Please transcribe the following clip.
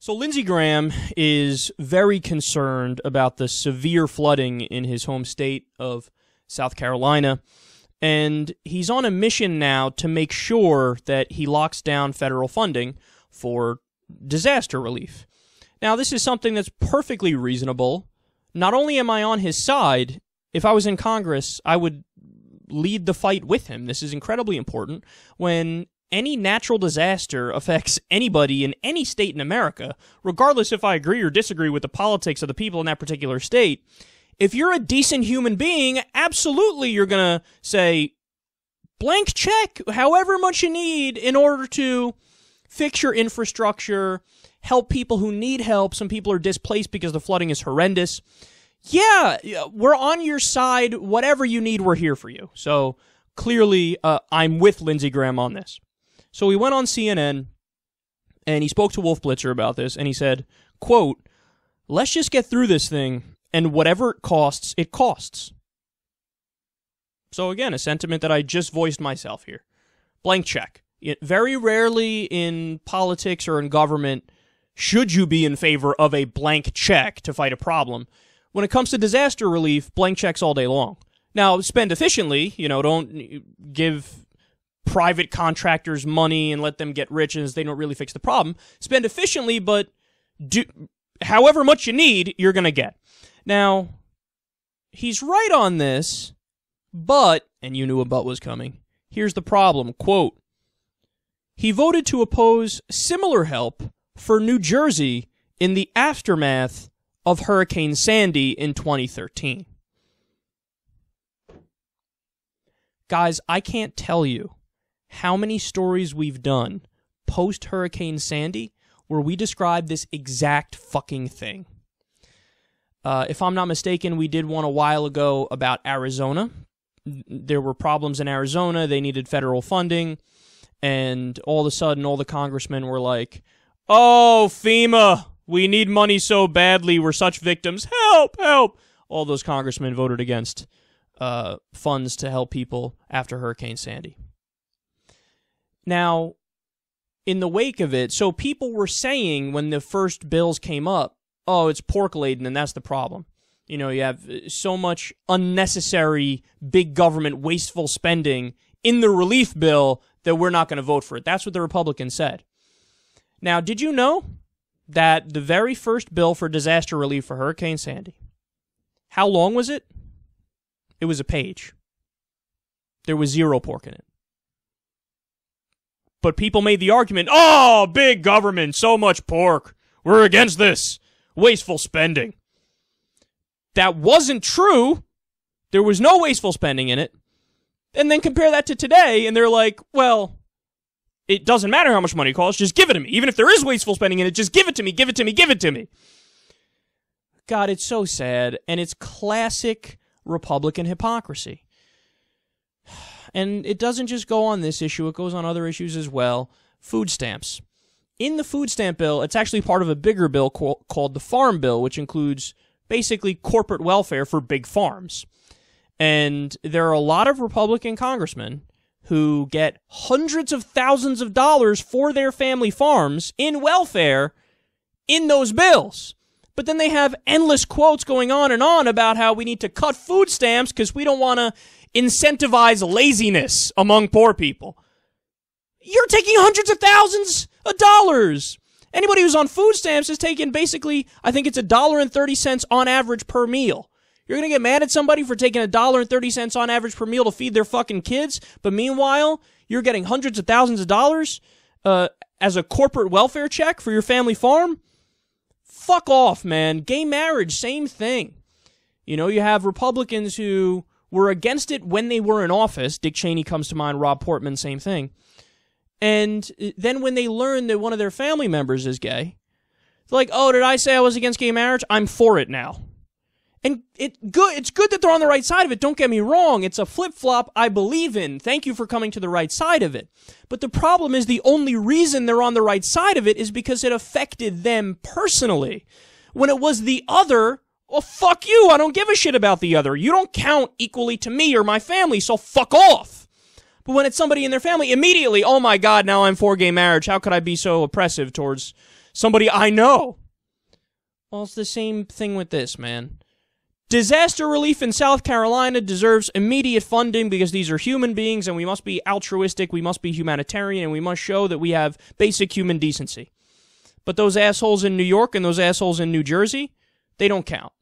So Lindsey Graham is very concerned about the severe flooding in his home state of South Carolina, and he's on a mission now to make sure that he locks down federal funding for disaster relief. Now, this is something that's perfectly reasonable. Not only am I on his side, if I was in Congress, I would lead the fight with him. This is incredibly important. When any natural disaster affects anybody in any state in America, regardless if I agree or disagree with the politics of the people in that particular state, if you're a decent human being, absolutely you're going to say, blank check, however much you need in order to fix your infrastructure, help people who need help. Some people are displaced because the flooding is horrendous. Yeah, we're on your side. Whatever you need, we're here for you. So clearly, I'm with Lindsey Graham on this. So he went on CNN, and he spoke to Wolf Blitzer about this, and he said, quote, "Let's just get through this thing, and whatever it costs, it costs." So again, a sentiment that I just voiced myself here. Blank check. Very rarely in politics or in government should you be in favor of a blank check to fight a problem. When it comes to disaster relief, blank checks all day long. Now, spend efficiently, don't give private contractors money and let them get rich as they don't really fix the problem. Spend efficiently, but however much you need, you're going to get. Now, he's right on this, but, and you knew a but was coming, here's the problem, quote, "He voted to oppose similar help for New Jersey in the aftermath of Hurricane Sandy in 2013. Guys, I can't tell you how many stories we've done post-Hurricane Sandy where we describe this exact fucking thing. If I'm not mistaken, we did one a while ago about Arizona. There were problems in Arizona. They needed federal funding. And all of a sudden, all the congressmen were like, "Oh, FEMA, we need money so badly. We're such victims. Help, help." All those congressmen voted against funds to help people after Hurricane Sandy. Now, in the wake of it, so people were saying when the first bills came up, oh, it's pork-laden, and that's the problem. You have so much unnecessary big government wasteful spending in the relief bill that we're not going to vote for it. That's what the Republicans said. Now, did you know that the very first bill for disaster relief for Hurricane Sandy, how long was it? It was a page. There was zero pork in it. But people made the argument, oh, big government, so much pork. We're against this. Wasteful spending. That wasn't true. There was no wasteful spending in it. And then compare that to today, and they're like, well, it doesn't matter how much money it costs, just give it to me. Even if there is wasteful spending in it, just give it to me, give it to me, give it to me. God, it's so sad, and it's classic Republican hypocrisy. And it doesn't just go on this issue, it goes on other issues as well. Food stamps. In the food stamp bill, it's actually part of a bigger bill called the Farm Bill, which includes basically corporate welfare for big farms. And there are a lot of Republican congressmen who get hundreds of thousands of dollars for their family farms in welfare in those bills. But then they have endless quotes going on and on about how we need to cut food stamps because we don't want to incentivize laziness among poor people. You're taking hundreds of thousands of dollars. Anybody who's on food stamps is taking basically, I think it's $1.30 on average per meal. You're going to get mad at somebody for taking $1.30 on average per meal to feed their fucking kids, but meanwhile, you're getting hundreds of thousands of dollars as a corporate welfare check for your family farm? Fuck off, man. Gay marriage, same thing. You have Republicans who were against it when they were in office. Dick Cheney comes to mind, Rob Portman, same thing. And then when they learn that one of their family members is gay, they're like, oh, did I say I was against gay marriage? I'm for it now. And it's good that they're on the right side of it. Don't get me wrong. It's a flip-flop I believe in. Thank you for coming to the right side of it. But the problem is the only reason they're on the right side of it is because it affected them personally. When it was the other, well, fuck you. I don't give a shit about the other. You don't count equally to me or my family, so fuck off. But when it's somebody in their family, immediately, oh my God, now I'm for gay marriage. How could I be so oppressive towards somebody I know. Well, it's the same thing with this, man. Disaster relief in South Carolina deserves immediate funding because these are human beings and we must be altruistic, we must be humanitarian, and we must show that we have basic human decency. But those assholes in New York and those assholes in New Jersey, they don't count.